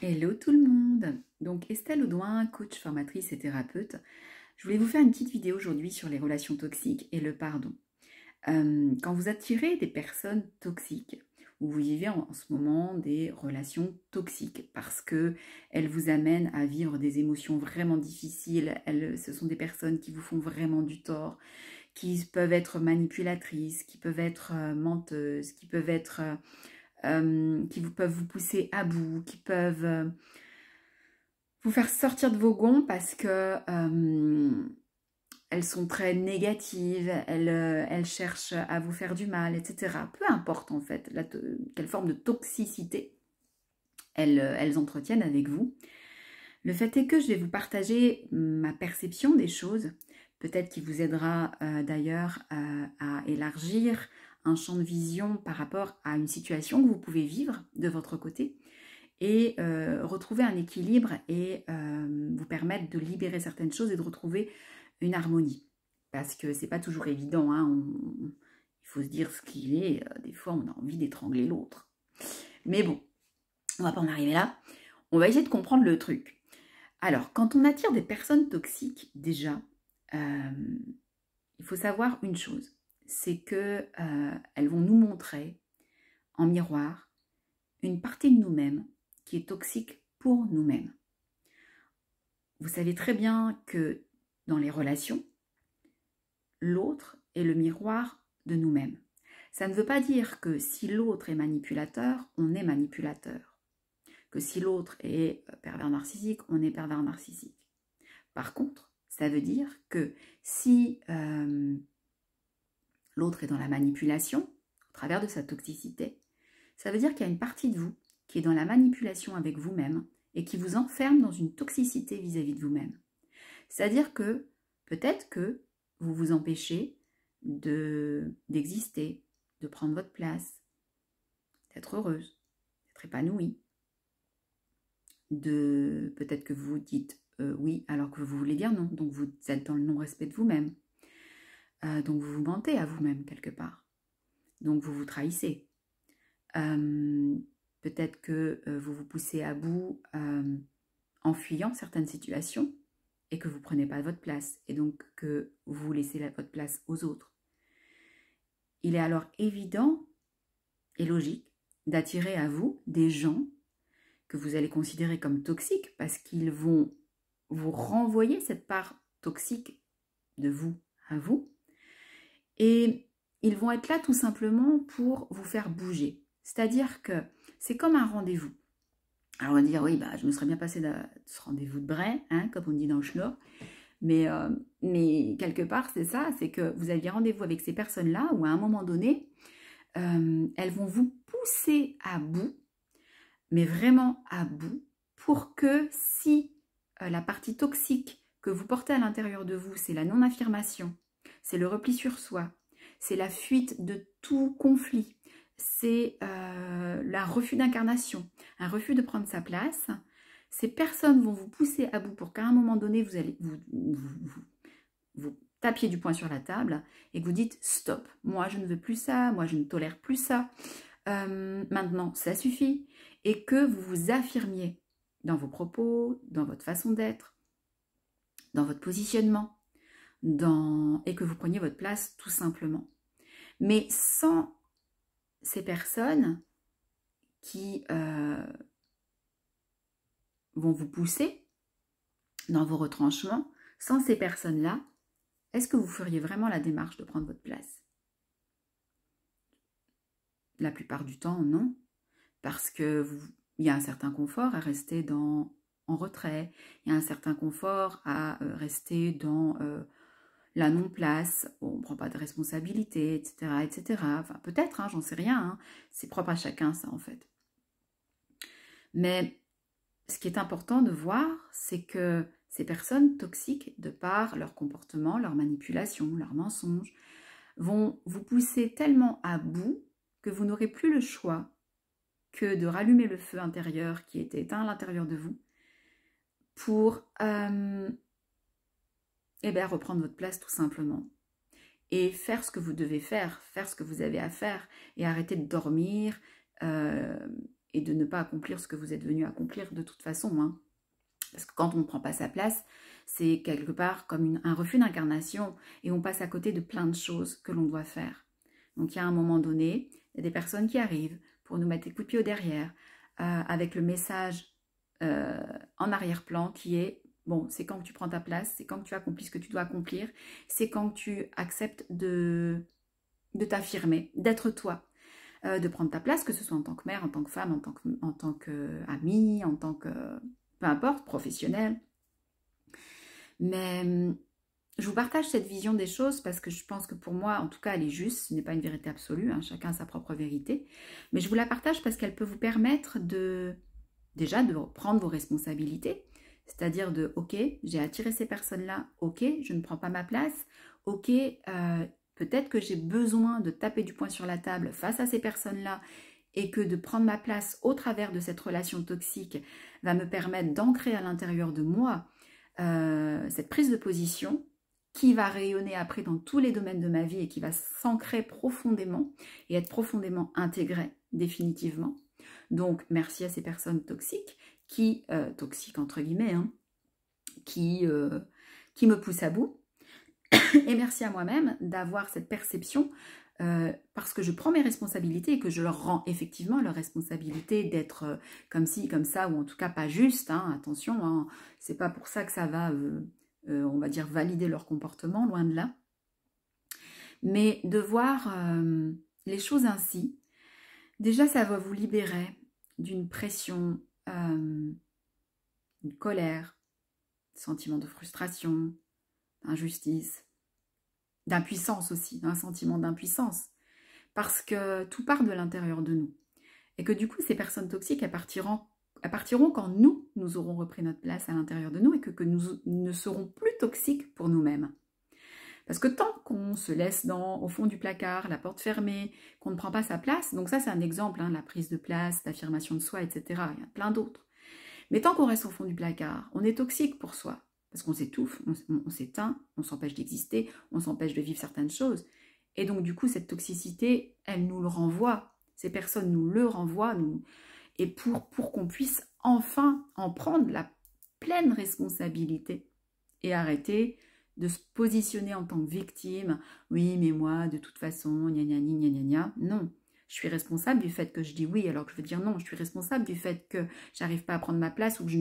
Hello tout le monde. Donc Estelle Audouin, coach, formatrice et thérapeute. Je voulais vous faire une petite vidéo aujourd'hui sur les relations toxiques et le pardon. Quand vous attirez des personnes toxiques, ou vous vivez en ce moment des relations toxiques parce que elles vous amènent à vivre des émotions vraiment difficiles, ce sont des personnes qui vous font vraiment du tort, qui peuvent être manipulatrices, qui peuvent être menteuses, qui peuvent être peuvent vous pousser à bout, qui peuvent vous faire sortir de vos gonds parce que elles sont très négatives, elles cherchent à vous faire du mal, etc. Peu importe en fait quelle forme de toxicité elles entretiennent avec vous. Le fait est que je vais vous partager ma perception des choses, peut-être qui vous aidera d'ailleurs à élargir un champ de vision par rapport à une situation que vous pouvez vivre de votre côté et retrouver un équilibre et vous permettre de libérer certaines choses et de retrouver une harmonie. Parce que c'est pas toujours évident, hein, il faut se dire ce qu'il est, des fois on a envie d'étrangler l'autre. Mais bon, on va pas en arriver là, on va essayer de comprendre le truc. Alors, quand on attire des personnes toxiques, déjà, il faut savoir une chose, c'est que elles vont nous montrer en miroir une partie de nous-mêmes qui est toxique pour nous-mêmes. Vous savez très bien que dans les relations, l'autre est le miroir de nous-mêmes. Ça ne veut pas dire que si l'autre est manipulateur, on est manipulateur. Que si l'autre est pervers narcissique, on est pervers narcissique. Par contre, ça veut dire que si l'autre est dans la manipulation, au travers de sa toxicité, ça veut dire qu'il y a une partie de vous qui est dans la manipulation avec vous-même et qui vous enferme dans une toxicité vis-à-vis de vous-même. C'est-à-dire que peut-être que vous vous empêchez d'exister, de prendre votre place, d'être heureuse, d'être épanouie, peut-être que vous dites oui alors que vous voulez dire non, donc vous êtes dans le non-respect de vous-même, donc vous vous mentez à vous-même quelque part, donc vous vous trahissez. Peut-être que vous vous poussez à bout en fuyant certaines situations et que vous ne prenez pas votre place et donc que vous laissez votre place aux autres. Il est alors évident et logique d'attirer à vous des gens que vous allez considérer comme toxiques parce qu'ils vont vous renvoyer cette part toxique de vous à vous et ils vont être là tout simplement pour vous faire bouger. C'est-à-dire que c'est comme un rendez-vous. Alors on va dire, oui, bah, je me serais bien passé de ce rendez-vous de Bray, hein, comme on dit dans le schnorr, mais quelque part, c'est ça, c'est que vous aviez rendez-vous avec ces personnes-là où à un moment donné, elles vont vous pousser à bout, mais vraiment à bout, pour que si la partie toxique que vous portez à l'intérieur de vous, c'est la non-affirmation, c'est le repli sur soi, c'est la fuite de tout conflit, c'est le refus d'incarnation, un refus de prendre sa place. Ces personnes vont vous pousser à bout pour qu'à un moment donné, vous allez vous tapiez du poing sur la table et que vous dites stop, moi je ne veux plus ça, moi je ne tolère plus ça, maintenant ça suffit, et que vous vous affirmiez dans vos propos, dans votre façon d'être, dans votre positionnement, et que vous preniez votre place tout simplement. Mais sans ces personnes qui vont vous pousser dans vos retranchements, sans ces personnes-là, est-ce que vous feriez vraiment la démarche de prendre votre place? La plupart du temps, non. Parce qu'il y a un certain confort à rester en retrait, il y a un certain confort à rester dans la non-place, on ne prend pas de responsabilité, etc. etc. Enfin, peut-être, hein, j'en sais rien, hein. C'est propre à chacun, ça, en fait. Mais ce qui est important de voir, c'est que ces personnes toxiques, de par leur comportement, leur manipulation, leurs mensonges, vont vous pousser tellement à bout que vous n'aurez plus le choix que de rallumer le feu intérieur qui était éteint à l'intérieur de vous pour reprendre votre place tout simplement. Et faire ce que vous devez faire ce que vous avez à faire et arrêter de dormir et de ne pas accomplir ce que vous êtes venu accomplir de toute façon. Hein. Parce que quand on ne prend pas sa place, c'est quelque part comme un refus d'incarnation et on passe à côté de plein de choses que l'on doit faire. Donc il y a un moment donné, il y a des personnes qui arrivent pour nous mettre des coups de pied au derrière avec le message en arrière-plan qui est bon, c'est quand tu prends ta place, c'est quand tu accomplis ce que tu dois accomplir, c'est quand tu acceptes de t'affirmer, d'être toi, de prendre ta place, que ce soit en tant que mère, en tant que femme, en tant qu'amie, en tant que peu importe, professionnel. Mais je vous partage cette vision des choses parce que je pense que pour moi, en tout cas, elle est juste. Ce n'est pas une vérité absolue, hein, chacun a sa propre vérité. Mais je vous la partage parce qu'elle peut vous permettre déjà de prendre vos responsabilités. C'est-à-dire de, ok, j'ai attiré ces personnes-là, ok, je ne prends pas ma place, ok, peut-être que j'ai besoin de taper du poing sur la table face à ces personnes-là et que de prendre ma place au travers de cette relation toxique va me permettre d'ancrer à l'intérieur de moi cette prise de position qui va rayonner après dans tous les domaines de ma vie et qui va s'ancrer profondément et être profondément intégrée définitivement. Donc, merci à ces personnes toxiques toxiques entre guillemets, hein, qui me poussent à bout. Et merci à moi-même d'avoir cette perception parce que je prends mes responsabilités et que je leur rends effectivement leur responsabilité d'être comme ci, comme ça, ou en tout cas pas juste, hein, attention, hein, c'est pas pour ça que ça va, on va dire, valider leur comportement, loin de là. Mais de voir les choses ainsi, déjà ça va vous libérer d'une pression, une colère, sentiment de frustration, d'injustice, d'impuissance aussi, un sentiment d'impuissance, parce que tout part de l'intérieur de nous. Et que du coup, ces personnes toxiques, elles partiront quand nous aurons repris notre place à l'intérieur de nous et que nous ne serons plus toxiques pour nous-mêmes. Parce que tant qu'on se laisse au fond du placard, la porte fermée, qu'on ne prend pas sa place, donc ça c'est un exemple, hein, la prise de place, l'affirmation de soi, etc. Il y a plein d'autres. Mais tant qu'on reste au fond du placard, on est toxique pour soi. Parce qu'on s'étouffe, on s'éteint, on s'empêche d'exister, on s'empêche de vivre certaines choses. Et donc, du coup, cette toxicité, elle nous le renvoie. Ces personnes nous le renvoient. Et pour qu'on puisse enfin en prendre la pleine responsabilité et arrêter de se positionner en tant que victime. Oui, mais moi, de toute façon, gna gna gna gna gna. Non. Je suis responsable du fait que je dis oui alors que je veux dire non. Je suis responsable du fait que j'arrive pas à prendre ma place ou que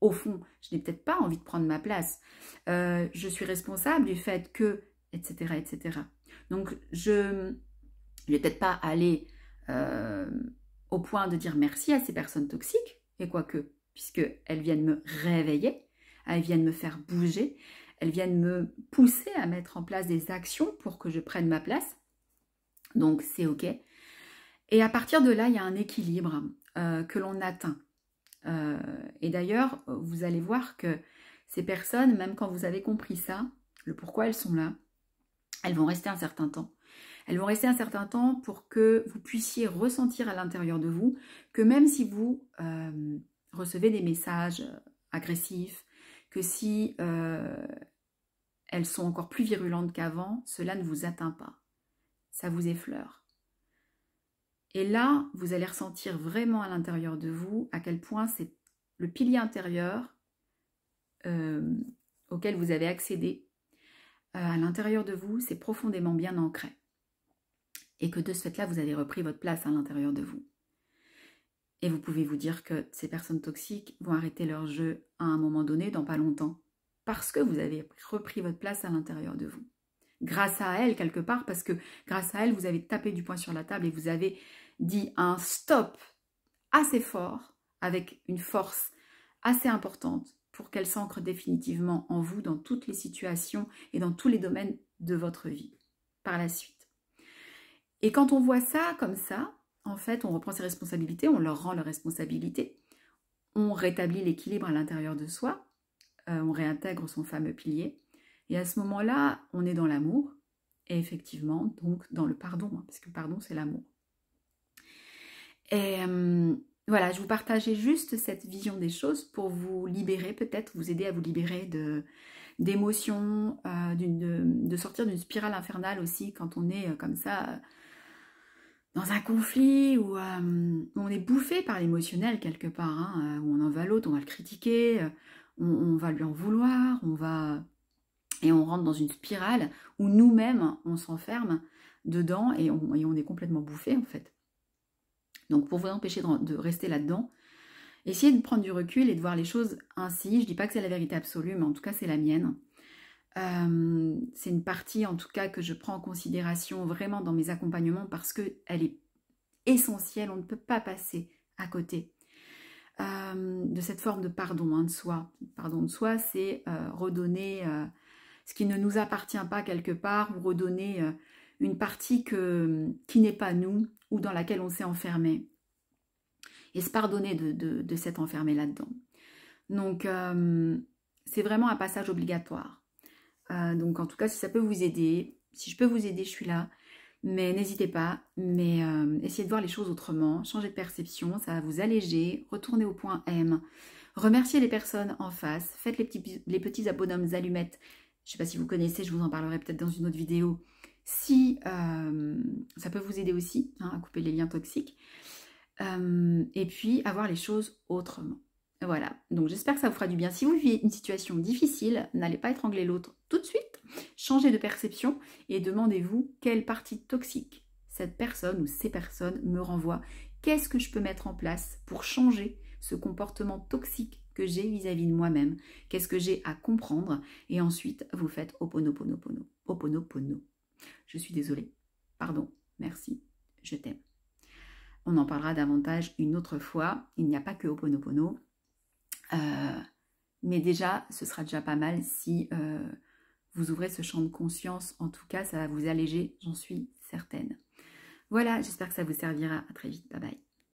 au fond, je n'ai peut-être pas envie de prendre ma place. Je suis responsable du fait que, etc., etc. Donc, je ne vais peut-être pas aller au point de dire merci à ces personnes toxiques, et quoique, puisqu'elles viennent me réveiller, elles viennent me faire bouger, elles viennent me pousser à mettre en place des actions pour que je prenne ma place. Donc, c'est OK. Et à partir de là, il y a un équilibre que l'on atteint. Et d'ailleurs, vous allez voir que ces personnes, même quand vous avez compris ça, le pourquoi elles sont là, elles vont rester un certain temps. Elles vont rester un certain temps pour que vous puissiez ressentir à l'intérieur de vous que même si vous recevez des messages agressifs, que si elles sont encore plus virulentes qu'avant, cela ne vous atteint pas. Ça vous effleure. Et là, vous allez ressentir vraiment à l'intérieur de vous à quel point c'est le pilier intérieur auquel vous avez accédé. À l'intérieur de vous, c'est profondément bien ancré. Et que de ce fait-là, vous avez repris votre place à l'intérieur de vous. Et vous pouvez vous dire que ces personnes toxiques vont arrêter leur jeu à un moment donné, dans pas longtemps. Parce que vous avez repris votre place à l'intérieur de vous. Grâce à elles, quelque part, parce que grâce à elles, vous avez tapé du poing sur la table et vous avez dit un stop assez fort, avec une force assez importante pour qu'elle s'ancre définitivement en vous dans toutes les situations et dans tous les domaines de votre vie par la suite. Et quand on voit ça comme ça, en fait, on reprend ses responsabilités, on leur rend leurs responsabilités, on rétablit l'équilibre à l'intérieur de soi, on réintègre son fameux pilier. Et à ce moment-là, on est dans l'amour, et effectivement, donc dans le pardon, hein, parce que le pardon, c'est l'amour. Et voilà, je vous partageais juste cette vision des choses pour vous libérer, peut-être vous aider à vous libérer d'émotions, de sortir d'une spirale infernale aussi, quand on est comme ça, dans un conflit où on est bouffé par l'émotionnel quelque part, hein, où on en va à l'autre, on va le critiquer, on va lui en vouloir, et on rentre dans une spirale où nous-mêmes, on s'enferme dedans et on est complètement bouffé en fait. Donc pour vous empêcher de rester là-dedans, essayez de prendre du recul et de voir les choses ainsi. Je ne dis pas que c'est la vérité absolue, mais en tout cas c'est la mienne. C'est une partie en tout cas que je prends en considération vraiment dans mes accompagnements parce qu'elle est essentielle, on ne peut pas passer à côté de cette forme de pardon de soi. Pardon de soi, c'est redonner ce qui ne nous appartient pas quelque part ou redonner une partie qui n'est pas nous ou dans laquelle on s'est enfermé. Et se pardonner de s'être enfermé là-dedans. Donc, c'est vraiment un passage obligatoire. Donc, en tout cas, si ça peut vous aider, si je peux vous aider, je suis là. Mais n'hésitez pas, mais essayez de voir les choses autrement, changer de perception, ça va vous alléger, retournez au point M, remerciez les personnes en face, faites les petits bonhommes allumettes. Je ne sais pas si vous connaissez, je vous en parlerai peut-être dans une autre vidéo, si ça peut vous aider aussi hein, à couper les liens toxiques. Et puis à voir les choses autrement. Voilà, donc j'espère que ça vous fera du bien. Si vous vivez une situation difficile, n'allez pas étrangler l'autre tout de suite, changez de perception et demandez-vous quelle partie toxique cette personne ou ces personnes me renvoient. Qu'est-ce que je peux mettre en place pour changer ce comportement toxique que j'ai vis-à-vis de moi-même? Qu'est-ce que j'ai à comprendre? Et ensuite, vous faites Ho'oponopono. Ho'oponopono. Je suis désolée. Pardon. Merci. Je t'aime. On en parlera davantage une autre fois. Il n'y a pas que Ho'oponopono. Mais déjà, ce sera déjà pas mal si vous ouvrez ce champ de conscience. En tout cas, ça va vous alléger, j'en suis certaine. Voilà, j'espère que ça vous servira. À très vite. Bye bye.